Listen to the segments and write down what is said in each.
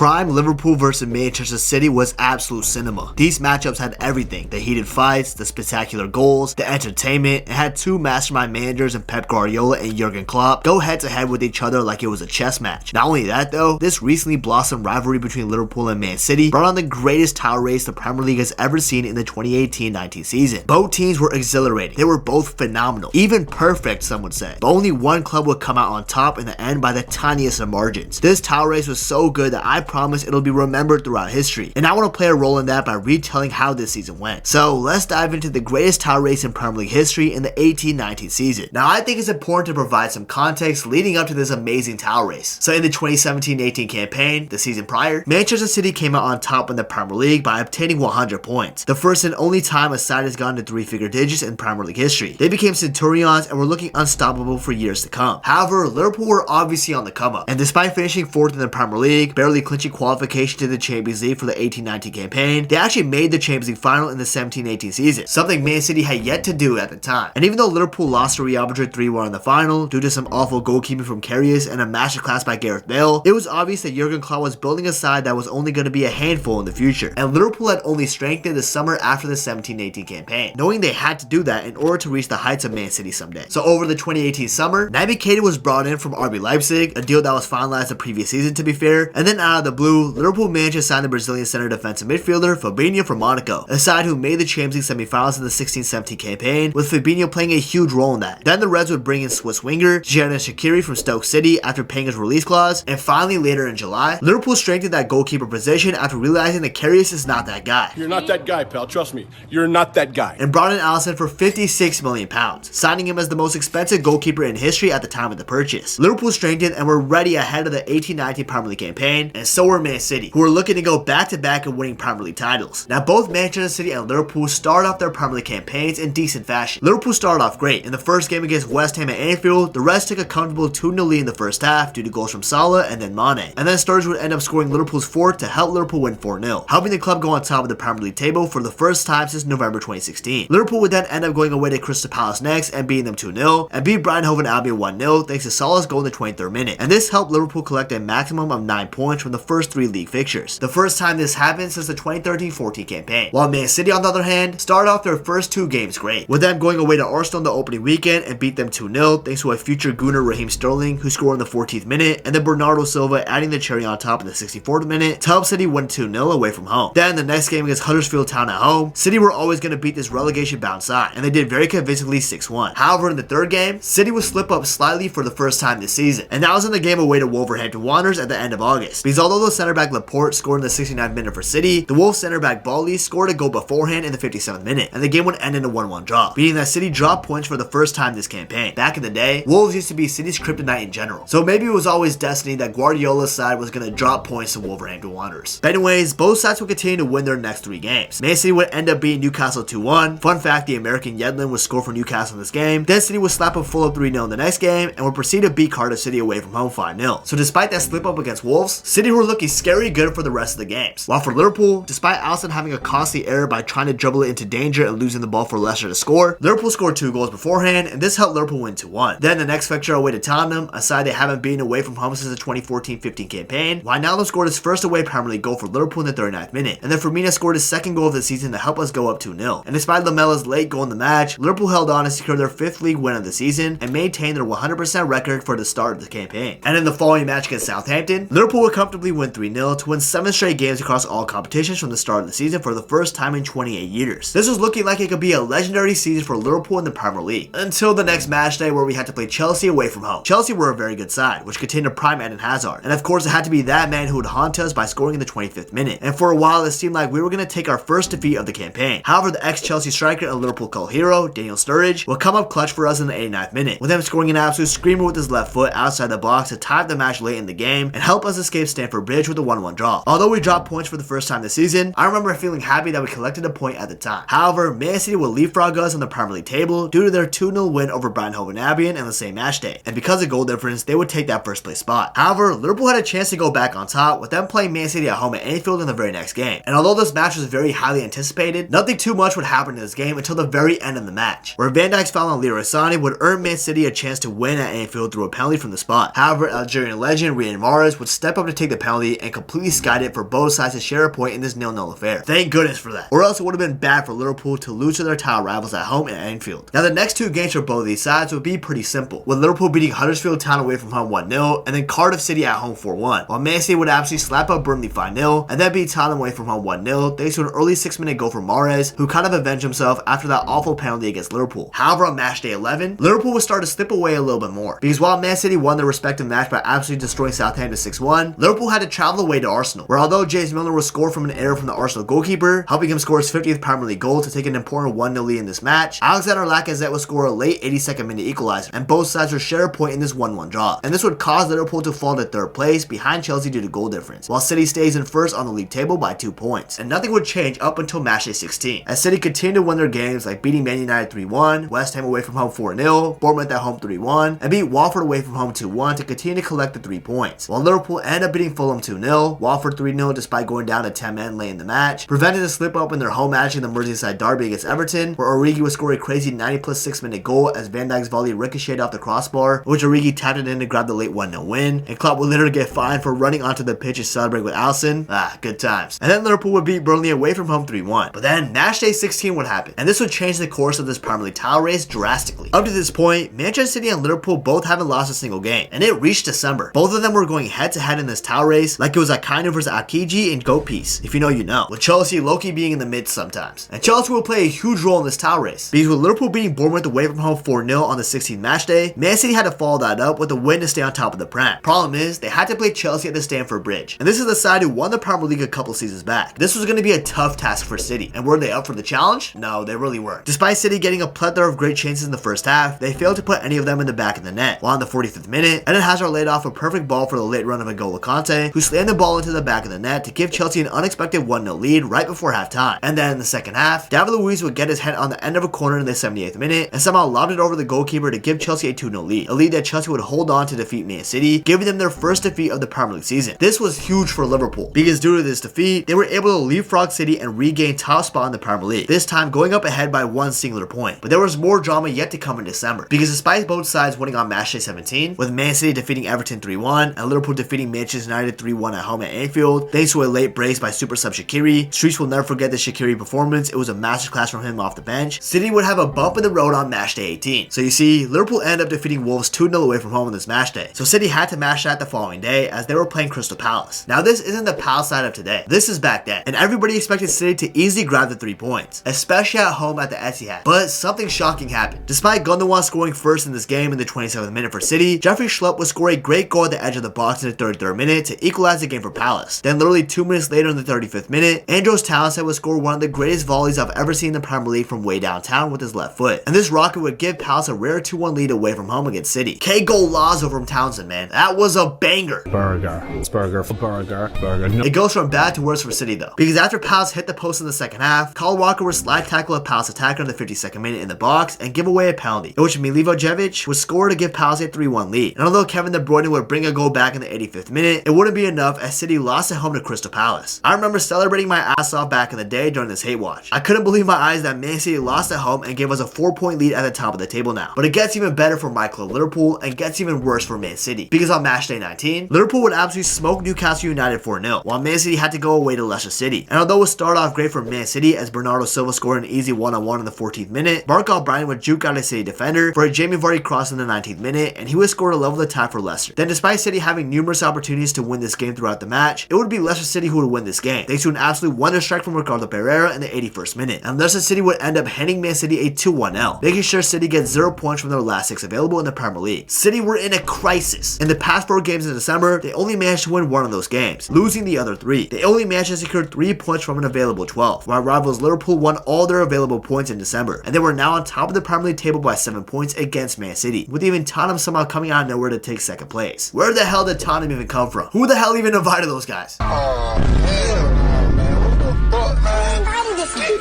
Prime Liverpool versus Manchester City was absolute cinema. These matchups had everything: the heated fights, the spectacular goals, the entertainment, and had two mastermind managers in Pep Guardiola and Jurgen Klopp go head to head with each other like it was a chess match. Not only that though, this recently blossomed rivalry between Liverpool and Man City brought on the greatest title race the Premier League has ever seen in the 2018-19 season. Both teams were exhilarating. They were both phenomenal, even perfect some would say, but only one club would come out on top in the end by the tiniest of margins. This title race was so good that I promise it'll be remembered throughout history, and I want to play a role in that by retelling how this season went. So let's dive into the greatest title race in Premier League history in the 18-19 season. Now I think it's important to provide some context leading up to this amazing title race. So in the 2017-18 campaign, the season prior, Manchester City came out on top in the Premier League by obtaining 100 points, the first and only time a side has gone to three-figure digits in Premier League history. They became Centurions and were looking unstoppable for years to come. However, Liverpool were obviously on the come up, and despite finishing 4th in the Premier League, barely clinching qualification to the Champions League for the 18-19 campaign, they actually made the Champions League final in the 17-18 season, something Man City had yet to do at the time. And even though Liverpool lost to Real Madrid 3-1 in the final due to some awful goalkeeping from Karius and a masterclass by Gareth Bale, it was obvious that Jurgen Klopp was building a side that was only going to be a handful in the future, and Liverpool had only strengthened the summer after the 17-18 campaign, knowing they had to do that in order to reach the heights of Man City someday. So over the 2018 summer, Naby Keita was brought in from RB Leipzig, a deal that was finalized the previous season to be fair, and then out of the blue, Liverpool managed to sign the Brazilian center defensive midfielder Fabinho from Monaco, a side who made the Champions League semi-finals in the 16-17 campaign, with Fabinho playing a huge role in that. Then the Reds would bring in Swiss winger Xherdan Shaqiri from Stoke City after paying his release clause, and finally later in July, Liverpool strengthened that goalkeeper position after realizing that Karius is not that guy. You're not that guy, pal. Trust me. You're not that guy. And brought in Alisson for £56 million, signing him as the most expensive goalkeeper in history at the time of the purchase. Liverpool strengthened and were ready ahead of the 18-19 Premier League campaign, and so were Man City, who were looking to go back-to-back and winning Premier League titles. Now both Manchester City and Liverpool started off their Premier League campaigns in decent fashion. Liverpool started off great. In the first game against West Ham at Anfield, the Reds took a comfortable 2-0 lead in the first half due to goals from Salah and then Mane. And then Sturridge would end up scoring Liverpool's fourth to help Liverpool win 4-0, helping the club go on top of the Premier League table for the first time since November 2016. Liverpool would then end up going away to Crystal Palace next and beating them 2-0, and beat Brighton Hove Albion 1-0 thanks to Salah's goal in the 23rd minute. And this helped Liverpool collect a maximum of 9 points from the first 3 league fixtures, the first time this happened since the 2013-14 campaign. While Man City, on the other hand, started off their first 2 games great, with them going away to Arsenal in the opening weekend and beat them 2-0 thanks to a future Gooner Raheem Sterling who scored in the 14th minute, and then Bernardo Silva adding the cherry on top in the 64th minute to help City win 2-0 away from home. Then the next game against Huddersfield Town at home, City were always going to beat this relegation bound side, and they did very convincingly 6-1. However, in the third game, City would slip up slightly for the first time this season, and that was in the game away to Wolverhampton Wanderers at the end of August, because although the center back Laporte scored in the 69th minute for City, the Wolves center back Bally scored a goal beforehand in the 57th minute, and the game would end in a 1-1 draw, meaning that City dropped points for the first time this campaign. Back in the day, Wolves used to be City's kryptonite in general, so maybe it was always destiny that Guardiola's side was going to drop points to Wolverhampton Wanderers. But anyways, both sides would continue to win their next 3 games. Man City would end up beating Newcastle 2-1. Fun fact, the American Yedlin would score for Newcastle in this game. Then City would slap up Fulham 3-0 in the next game, and would proceed to beat Cardiff City away from home 5-0. So despite that slip up against Wolves, City were looking scary good for the rest of the games. While for Liverpool, despite Alisson having a costly error by trying to dribble it into danger and losing the ball for Leicester to score, Liverpool scored 2 goals beforehand, and this helped Liverpool win 2-1. Then the next fixture away to Tottenham, a side they haven't beaten away from home since the 2014-15 campaign. Wijnaldum scored his first away Premier League goal for Liverpool in the 39th minute, and then Firmino scored his second goal of the season to help us go up 2-0. And despite Lamella's late goal in the match, Liverpool held on and secured their 5th league win of the season and maintained their 100% record for the start of the campaign. And in the following match against Southampton, Liverpool would comfortably win 3-0 to win 7 straight games across all competitions from the start of the season for the first time in 28 years. This was looking like it could be a legendary season for Liverpool in the Premier League, until the next match day where we had to play Chelsea away from home. Chelsea were a very good side, which contained a prime Eden Hazard, and of course it had to be that man who would haunt us by scoring in the 25th minute. And for a while it seemed like we were going to take our first defeat of the campaign. However, the ex-Chelsea striker and Liverpool cult hero, Daniel Sturridge, would come up clutch for us in the 89th minute, with him scoring an absolute screamer with his left foot outside the box to tie up the match late in the game and help us escape Stamford Bridge with a 1-1 draw. Although we dropped points for the first time this season, I remember feeling happy that we collected a point at the time. However, Man City would leapfrog us on the Premier League table due to their 2-0 win over Brighton Hove Albion in the same match day, and because of goal difference, they would take that first place spot. However, Liverpool had a chance to go back on top with them playing Man City at home at Anfield in the very next game, and although this match was very highly anticipated, nothing too much would happen in this game until the very end of the match, where Van Dijk's foul on Leroy Sané would earn Man City a chance to win at Anfield through a penalty from the spot. However, Algerian legend Riyad Mahrez would step up to take the penalty penalty and completely skied it for both sides to share a point in this 0-0 affair. Thank goodness for that. Or else it would have been bad for Liverpool to lose to their title rivals at home in Anfield. Now the next two games for both of these sides would be pretty simple, with Liverpool beating Huddersfield Town away from home 1-0 and then Cardiff City at home 4-1, while Man City would absolutely slap up Burnley 5-0 and then beat Tottenham away from home 1-0 thanks to an early 6-minute goal from Mahrez, who kind of avenged himself after that awful penalty against Liverpool. However, on match day 11, Liverpool would start to slip away a little bit more, because while Man City won their respective match by absolutely destroying Southampton 6-1, Liverpool had to travel away to Arsenal, where although James Milner was scored from an error from the Arsenal goalkeeper, helping him score his 50th Premier League goal to take an important 1-0 lead in this match, Alexander Lacazette would score a late 82nd minute equalizer, and both sides would share a point in this 1-1 draw, and this would cause Liverpool to fall to third place behind Chelsea due to goal difference, while City stays in first on the league table by 2 points. And nothing would change up until matchday 16, as City continued to win their games like beating Man United 3-1, West Ham away from home 4-0, Bournemouth at home 3-1, and beat Watford away from home 2-1 to continue to collect the 3 points, while Liverpool ended up beating Fulham 2-0, Watford 3-0 despite going down to 10 men late in the match, preventing a slip up in their home match in the Merseyside derby against Everton, where Origi would score a crazy 90+ 6-minute goal as Van Dijk's volley ricocheted off the crossbar, which Origi tapped it in to grab the late 1-0 win, and Klopp would literally get fined for running onto the pitch to celebrate with Alisson. Good times. And then Liverpool would beat Burnley away from home 3-1. But then matchday 16 would happen, and this would change the course of this Premier League title race drastically. Up to this point, Manchester City and Liverpool both haven't lost a single game, and it reached December. Both of them were going head to head in this title race like it was Akainu versus Akiji in Goat Piece, if you know you know, with Chelsea low-key being in the midst sometimes. And Chelsea will play a huge role in this title race, because with Liverpool beating Bournemouth away from home 4-0 on the 16th match day, Man City had to follow that up with a win to stay on top of the Prem. Problem is, they had to play Chelsea at the Stamford Bridge, and this is the side who won the Premier League a couple seasons back. This was going to be a tough task for City, and were they up for the challenge? No, they really weren't. Despite City getting a plethora of great chances in the first half, they failed to put any of them in the back of the net, while in the 45th minute, Eden Hazard laid off a perfect ball for the late run of N'Golo Kante, who slammed the ball into the back of the net to give Chelsea an unexpected 1-0 lead right before halftime. And then in the second half, David Luiz would get his head on the end of a corner in the 78th minute and somehow lobbed it over the goalkeeper to give Chelsea a 2-0 lead, a lead that Chelsea would hold on to defeat Man City, giving them their first defeat of the Premier League season. This was huge for Liverpool, because due to this defeat, they were able to leapfrog City and regain top spot in the Premier League, this time going up ahead by 1 singular point. But there was more drama yet to come in December, because despite both sides winning on matchday 17, with Man City defeating Everton 3-1 and Liverpool defeating Manchester United 3-1 at home at Anfield, thanks to a late brace by super sub Shaqiri, Streets will never forget the Shaqiri performance. It was a masterclass from him off the bench. City would have a bump in the road on matchday 18. So you see, Liverpool ended up defeating Wolves 2-0 away from home on this match day. So City had to match that the following day as they were playing Crystal Palace. Now this isn't the Palace side of today. This is back then, and everybody expected City to easily grab the 3 points, especially at home at the Etihad. But something shocking happened. Despite Gundogan scoring first in this game in the 27th minute for City, Jeffrey Schlupp would score a great goal at the edge of the box in the 33rd minute to equalize the game for Palace. Then literally 2 minutes later in the 35th minute, Andros Townsend would score one of the greatest volleys I've ever seen in the Premier League from way downtown with his left foot. And this rocket would give Palace a rare 2-1 lead away from home against City. K-goal Lazo from Townsend, man. That was a banger. Burger. It's burger. No. It goes from bad to worse for City though, because after Palace hit the post in the second half, Kyle Walker would slide tackle a Palace attacker in the 52nd minute in the box and give away a penalty, in which Milivojevic would score to give Palace a 3-1 lead. And although Kevin De Bruyne would bring a goal back in the 85th minute, it wouldn't be enough as City lost at home to Crystal Palace. I remember celebrating my ass off back in the day during this hate watch. I couldn't believe my eyes that Man City lost at home and gave us a 4-point lead at the top of the table now. But it gets even better for my club Liverpool and gets even worse for Man City, because on matchday 19, Liverpool would absolutely smoke Newcastle United 4-0, while Man City had to go away to Leicester City. And although it started off great for Man City as Bernardo Silva scored an easy 1-on-1 in the 14th minute, Mark O'Brien would juke out a City defender for a Jamie Vardy cross in the 19th minute, and he would score a level of tie for Leicester. Then despite City having numerous opportunities to win this game throughout the match, it would be Leicester City who would win this game, thanks to an absolute wonder strike from Ricardo Pereira in the 81st minute. And Leicester City would end up handing Man City a 2-1-L, making sure City gets 0 points from their last 6 available in the Premier League. City were in a crisis. In the past 4 games in December, they only managed to win 1 of those games, losing the other 3. They only managed to secure 3 points from an available 12, while rivals Liverpool won all their available points in December, and they were now on top of the Premier League table by 7 points against Man City, with even Tottenham somehow coming out of nowhere to take 2nd place. Where the hell did Tottenham even come from? Who the hell even invited those guys? Oh, hell no, man. What the fuck, man?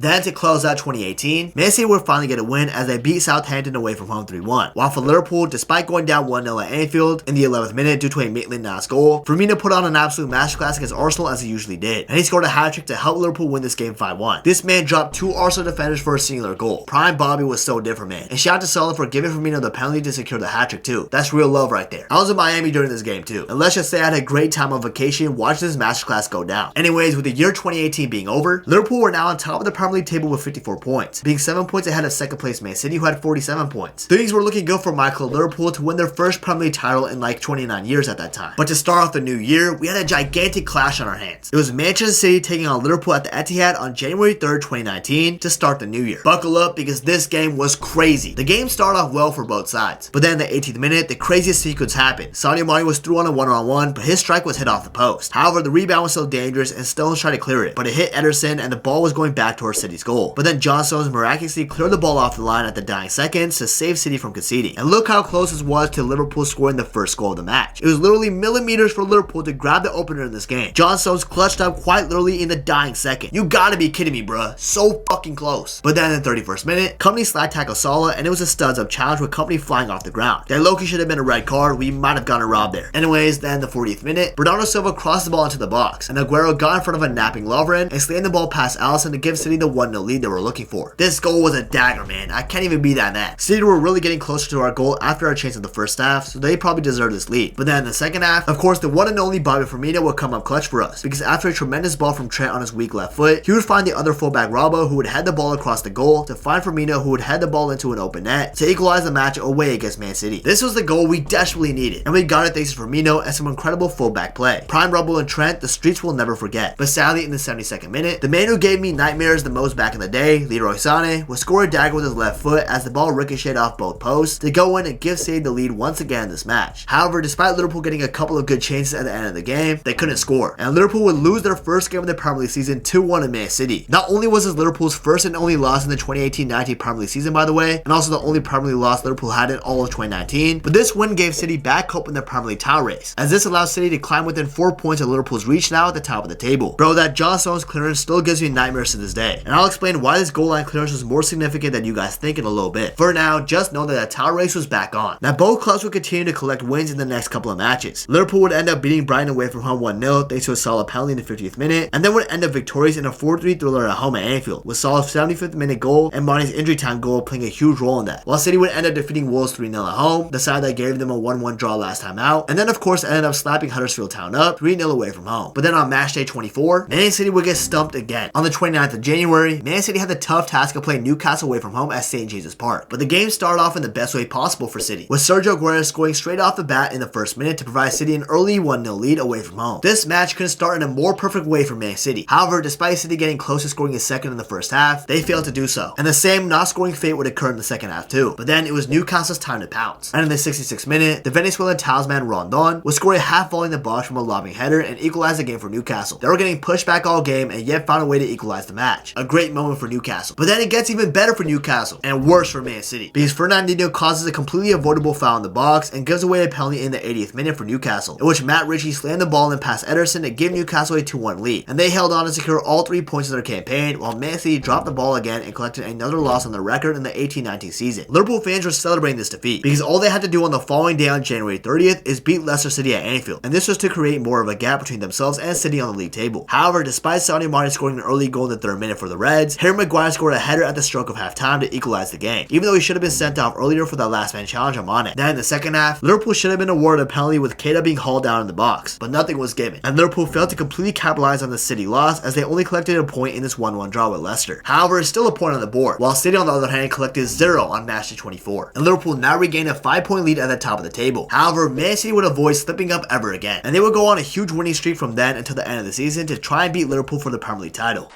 Then to close out 2018, Man City would finally get a win as they beat Southampton away from home 3-1. While for Liverpool, despite going down 1-0 at Anfield in the 11th minute due to a Maitland-Niles goal, Firmino put on an absolute masterclass against Arsenal as he usually did, and he scored a hat-trick to help Liverpool win this game 5-1. This man dropped 2 Arsenal defenders for a singular goal. Prime Bobby was so different, man. And shout out to Salah for giving Firmino the penalty to secure the hat-trick too. That's real love right there. I was in Miami during this game too, and let's just say I had a great time on vacation watching this masterclass go down. Anyways, with the year 2018 being over, Liverpool were now on top of the Premier League table with 54 points, being 7 points ahead of second place Man City, who had 47 points. Things were looking good for my club Liverpool to win their first Premier League title in like 29 years at that time. But to start off the new year, we had a gigantic clash on our hands. It was Manchester City taking on Liverpool at the Etihad on January 3rd, 2019 to start the new year. Buckle up because this game was crazy. The game started off well for both sides, but then in the 18th minute, the craziest sequence happened. Sadio Mane was through on a one-on-one, but his strike was hit off the post. However, the rebound was still dangerous and Stones tried to clear it, but it hit Ederson and the ball was going back towards City's goal. But then John Stones miraculously cleared the ball off the line at the dying seconds to save City from conceding. And look how close this was to Liverpool scoring the first goal of the match. It was literally millimeters for Liverpool to grab the opener in this game. John Stones clutched up quite literally in the dying second. You gotta be kidding me, bruh. So fucking close. But then in the 31st minute, Company slide tackle Salah and it was a studs up challenge with Company flying off the ground. That low-key should have been a red card. We might have gotten robbed there. Anyways, then the 40th minute, Bernardo Silva crossed the ball into the box and Aguero got in front of a napping Lovren and slammed the ball past Alisson to give City the 1-0 lead they were looking for. This goal was a dagger, man. I can't even be that mad. City were really getting closer to our goal after our chance in the first half, so they probably deserved this lead. But then in the second half, of course, the one and only Bobby Firmino would come up clutch for us, because after a tremendous ball from Trent on his weak left foot, he would find the other fullback Robbo, who would head the ball across the goal to find Firmino, who would head the ball into an open net to equalize the match away against Man City. This was the goal we desperately needed, and we got it thanks to Firmino and some incredible fullback play. Prime Robbo and Trent, the streets will never forget. But sadly, in the 72nd minute, the man who gave me nightmares the most back in the day, Leroy Sané, would score a dagger with his left foot as the ball ricocheted off both posts to go in and give City the lead once again in this match. However, despite Liverpool getting a couple of good chances at the end of the game, they couldn't score, and Liverpool would lose their first game of the Premier League season 2-1 in Man City. Not only was this Liverpool's first and only loss in the 2018-19 Premier League season, by the way, and also the only Premier League loss Liverpool had in all of 2019, but this win gave City back hope in the Premier League title race, as this allows City to climb within 4 points of Liverpool's reach now at the top of the table. Bro, that John Stones clearance still gives me nightmares to this day, and I'll explain why this goal line clearance was more significant than you guys think in a little bit. For now, just know that the title race was back on. Now both clubs would continue to collect wins in the next couple of matches. Liverpool would end up beating Brighton away from home 1-0 thanks to a solid penalty in the 50th minute, and then would end up victorious in a 4-3 thriller at home at Anfield, with Salah's 75th minute goal and Mane's injury time goal playing a huge role in that. While City would end up defeating Wolves 3-0 at home, the side that gave them a 1-1 draw last time out, and then of course ended up slapping Huddersfield Town up 3-0 away from home. But then on match day 24, Man City would get stumped again. On the 29th of January, Man City had the tough task of playing Newcastle away from home at St. James's Park, but the game started off in the best way possible for City, with Sergio Aguero scoring straight off the bat in the first minute to provide City an early 1-0 lead away from home. This match couldn't start in a more perfect way for Man City. However, despite City getting close to scoring a second in the first half, they failed to do so, and the same not scoring fate would occur in the second half too. But then it was Newcastle's time to pounce, and in the 66th minute, the Venezuelan talisman Rondon would score a half volley in the box from a lobbing header and equalize the game for Newcastle. They were getting pushed back all game and yet found a way to equalize the match. A great moment for Newcastle. But then it gets even better for Newcastle and worse for Man City, because Fernandinho causes a completely avoidable foul in the box and gives away a penalty in the 80th minute for Newcastle, in which Matt Ritchie slammed the ball in past Ederson to give Newcastle a 2-1 lead, and they held on to secure all 3 points of their campaign, while Man City dropped the ball again and collected another loss on their record in the 18-19 season. Liverpool fans were celebrating this defeat, because all they had to do on the following day on January 30th is beat Leicester City at Anfield, and this was to create more of a gap between themselves and City on the league table. However, despite Sadio Mane scoring an early goal in the 3rd minute for the Reds, Harry Maguire scored a header at the stroke of halftime to equalize the game, even though he should have been sent off earlier for that last man challenge on Mane. Then in the second half, Liverpool should have been awarded a penalty with Keita being hauled down in the box, but nothing was given, and Liverpool failed to completely capitalize on the City loss as they only collected a point in this 1-1 draw with Leicester. However, it's still a point on the board, while City on the other hand collected 0 on match day 24, and Liverpool now regained a 5-point lead at the top of the table. However, Man City would avoid slipping up ever again, and they would go on a huge winning streak from then until the end of the season to try and beat Liverpool for the Premier League title.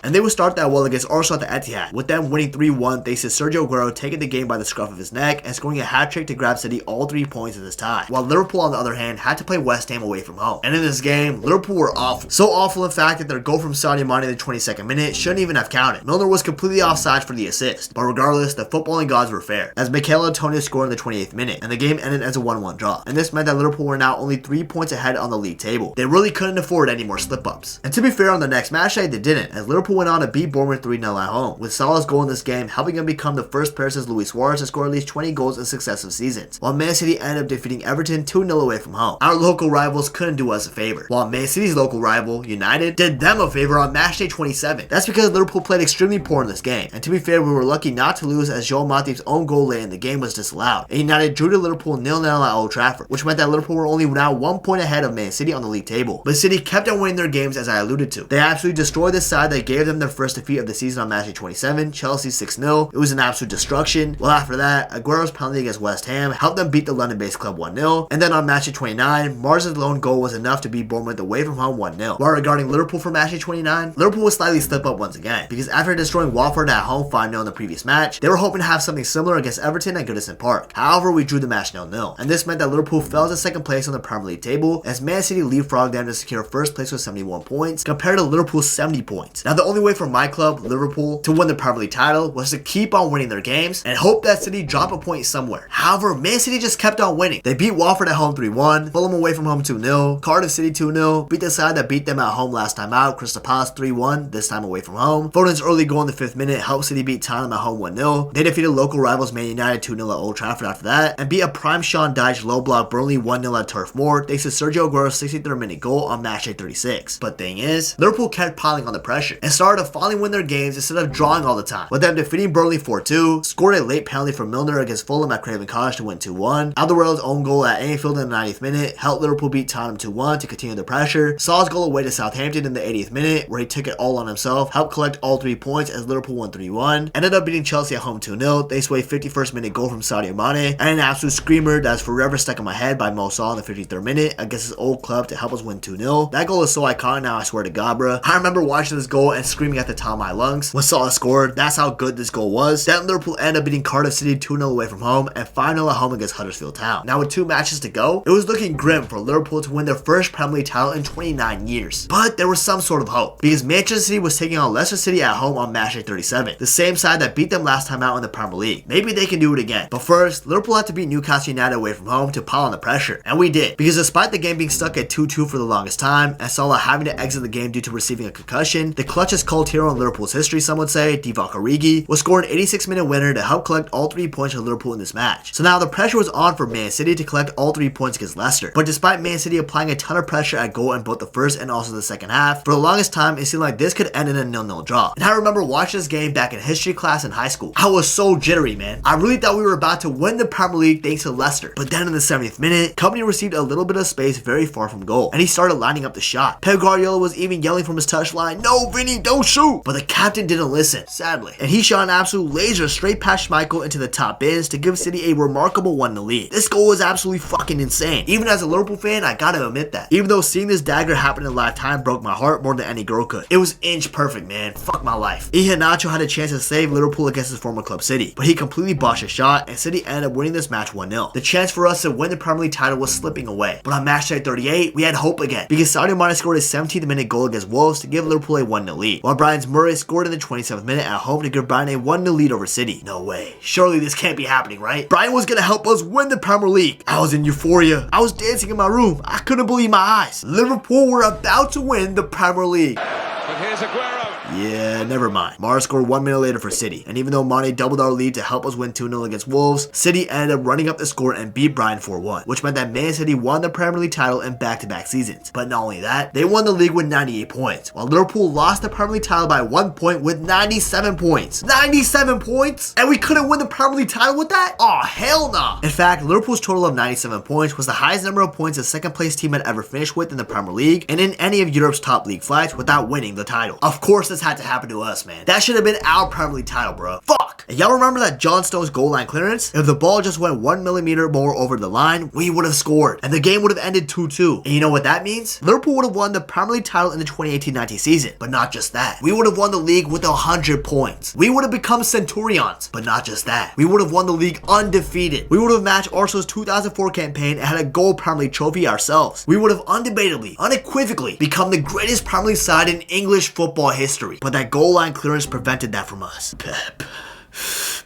And they would start that well against Arsenal at the Etihad, with them winning 3-1 thanks to Sergio Aguero taking the game by the scruff of his neck and scoring a hat-trick to grab City all 3 points in this tie. While Liverpool, on the other hand, had to play West Ham away from home. And in this game, Liverpool were awful. So awful, in fact, that their goal from Sadio Mane in the 22nd minute shouldn't even have counted. Milner was completely offside for the assist. But regardless, the footballing gods were fair, as Mikel Antonio scored in the 28th minute, and the game ended as a 1-1 draw. And this meant that Liverpool were now only 3 points ahead on the league table. They really couldn't afford any more slip-ups. And to be fair, on the next match day, they didn't, as Liverpool went on to beat Bournemouth 3-0 at home, with Salah's goal in this game helping him become the first player since Luis Suarez to score at least 20 goals in successive seasons, while Man City ended up defeating Everton 2-0 away from home. Our local rivals couldn't do us a favor, while Man City's local rival, United, did them a favor on match day 27. That's because Liverpool played extremely poor in this game, and to be fair, we were lucky not to lose as Joel Matip's own goal late in the game was disallowed, and United drew to Liverpool 0-0 at Old Trafford, which meant that Liverpool were only now 1 point ahead of Man City on the league table. But City kept on winning their games, as I alluded to. They absolutely destroyed the side that gave them their first defeat of the season on match day 27, Chelsea 6-0. It was an absolute destruction. Well, after that, Aguero's penalty against West Ham helped them beat the London-based club 1-0, and then on match day 29, Mars's lone goal was enough to beat Bournemouth away from home 1-0. While regarding Liverpool for match day 29, Liverpool would slightly slip up once again, because after destroying Watford at home 5-0 in the previous match, they were hoping to have something similar against Everton at Goodison Park. However, we drew the match 0-0, and this meant that Liverpool fell to second place on the Premier League table, as Man City leapfrogged them to secure first place with 71 points, compared to Liverpool's 70 points. Now, the only way for my club, Liverpool, to win the Premier League title was to keep on winning their games and hope that City drop a point somewhere. However, Man City just kept on winning. They beat Watford at home 3-1, Fulham away from home 2-0, Cardiff City 2-0, beat the side that beat them at home last time out, Crystal Palace 3-1, this time away from home. Foden's early goal in the 5th minute helped City beat Tottenham at home 1-0. They defeated local rivals Man United 2-0 at Old Trafford after that, and beat a prime Sean Dyche low block Burnley 1-0 at Turf Moor thanks to Sergio Aguero's 63rd minute goal on match day 36. But thing is, Liverpool kept piling on the pressure and started to finally win their games instead of drawing all the time, with them defeating Burnley 4-2, scored a late penalty from Milner against Fulham at Craven Cottage to win 2-1. Alderweireld's own goal at Anfield in the 90th minute helped Liverpool beat Tottenham 2-1 to continue the pressure. Salah's goal away to Southampton in the 80th minute, where he took it all on himself, helped collect all 3 points as Liverpool won 3-1. Ended up beating Chelsea at home 2-0 thanks to a 51st minute goal from Sadio Mane, and an absolute screamer that's forever stuck in my head by Mo Salah in the 53rd minute against his old club to help us win 2-0. That goal is so iconic now, I swear to God, bro. I remember watching this goal and screaming at the top of my lungs when Salah scored. That's how good this goal was. Then Liverpool ended up beating Cardiff City 2-0 away from home and 5-0 at home against Huddersfield Town. Now with 2 matches to go, it was looking grim for Liverpool to win their first Premier League title in 29 years. But there was some sort of hope, because Manchester City was taking on Leicester City at home on match day 37, the same side that beat them last time out in the Premier League. Maybe they can do it again. But first, Liverpool had to beat Newcastle United away from home to pile on the pressure, and we did, because despite the game being stuck at 2-2 for the longest time, and Salah having to exit the game due to receiving a concussion, the clutchest cult hero in Liverpool's history, some would say, Divock Origi, was scored an 86-minute winner to help collect all 3 points for Liverpool in this match. So now the pressure was on for Man City to collect all 3 points against Leicester. But despite Man City applying a ton of pressure at goal in both the first and also the second half, for the longest time it seemed like this could end in a 0-0 draw. And I remember watching this game back in history class in high school. I was so jittery, man. I really thought we were about to win the Premier League thanks to Leicester. But then in the 70th minute, Company received a little bit of space very far from goal, and he started lining up the shot. Pep Guardiola was even yelling from his touchline, "No, Vinny, don't shoot!" But the captain didn't listen, sadly, and he shot an absolute laser straight past Schmeichel into the top bins to give City a remarkable 1-0 lead. This goal was absolutely fucking insane. Even as a Liverpool fan, I gotta admit that. Even though seeing this dagger happen in live time broke my heart more than any girl could. It was inch perfect, man. Fuck my life. Iheanacho had a chance to save Liverpool against his former club City, but he completely botched his shot, and City ended up winning this match 1-0. The chance for us to win the Premier League title was slipping away. But on match day 38, we had hope again, because Sadio Mane scored a 17th minute goal against Wolves to give Liverpool a 1-0 lead, while Brian Murray scored in the 27th minute at home to give Brian a 1-0 lead over City. No way. Surely this can't be happening, right? Brian was gonna help us win the Premier League. I was in euphoria. I was dancing in my room. I couldn't believe my eyes. Liverpool were about to win the Premier League. But here's Aguero. Yeah, never mind. Mara scored 1 minute later for City, and even though Mane doubled our lead to help us win 2-0 against Wolves, City ended up running up the score and beat Brighton 4-1, which meant that Man City won the Premier League title in back-to-back seasons. But not only that, they won the league with 98 points, while Liverpool lost the Premier League title by 1 point with 97 points. 97 points? And we couldn't win the Premier League title with that? Aw, hell nah. In fact, Liverpool's total of 97 points was the highest number of points a second place team had ever finished with in the Premier League and in any of Europe's top league fights without winning the title. Of course, this this had to happen to us, man. That should have been our Premier League title, bro. Fuck. And y'all remember that John Stones goal line clearance? If the ball just went 1 millimeter more over the line, we would have scored. And the game would have ended 2-2. And you know what that means? Liverpool would have won the Premier League title in the 2018-19 season. But not just that. We would have won the league with 100 points. We would have become Centurions. But not just that. We would have won the league undefeated. We would have matched Arsenal's 2004 campaign and had a gold Premier League trophy ourselves. We would have undebatably, unequivocally become the greatest Premier League side in English football history. But that goal line clearance prevented that from us. Pep.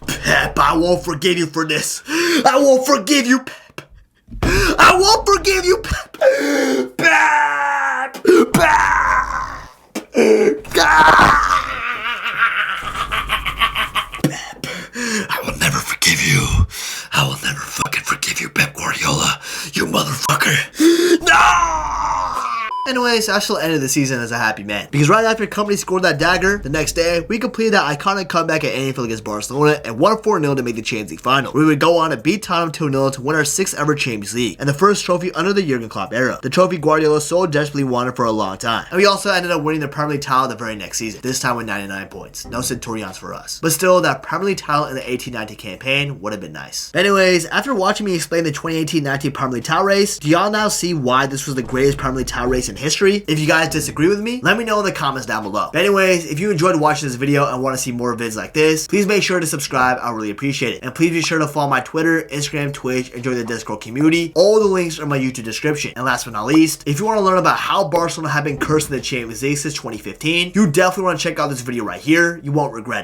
Pep, I won't forgive you for this. I won't forgive you, Pep. I won't forgive you, Pep. Pep. Pep. Pep. I will never forgive you. I will never fucking forgive you, Pep Guardiola. You motherfucker. No! Anyways, I still ended the season as a happy man. Because right after Company scored that dagger, the next day, we completed that iconic comeback at Anfield against Barcelona and won 4-0 to make the Champions League final. We would go on to beat Tottenham 2-0 to win our 6th ever Champions League and the first trophy under the Jurgen Klopp era. The trophy Guardiola so desperately wanted for a long time. And we also ended up winning the Premier League title the very next season, this time with 99 points. No Centurions for us. But still, that Premier League title in the 18-19 campaign would have been nice. But anyways, after watching me explain the 2018-19 Premier League title race, do y'all now see why this was the greatest Premier League title race in history? If you guys disagree with me, let me know in the comments down below. But anyways, if you enjoyed watching this video and want to see more vids like this, please make sure to subscribe. I'll really appreciate it. And please be sure to follow my Twitter, Instagram, Twitch, and join the Discord community. All the links are in my YouTube description. And last but not least, if you want to learn about how Barcelona have been cursed in the Champions League since 2015, you definitely want to check out this video right here. You won't regret it.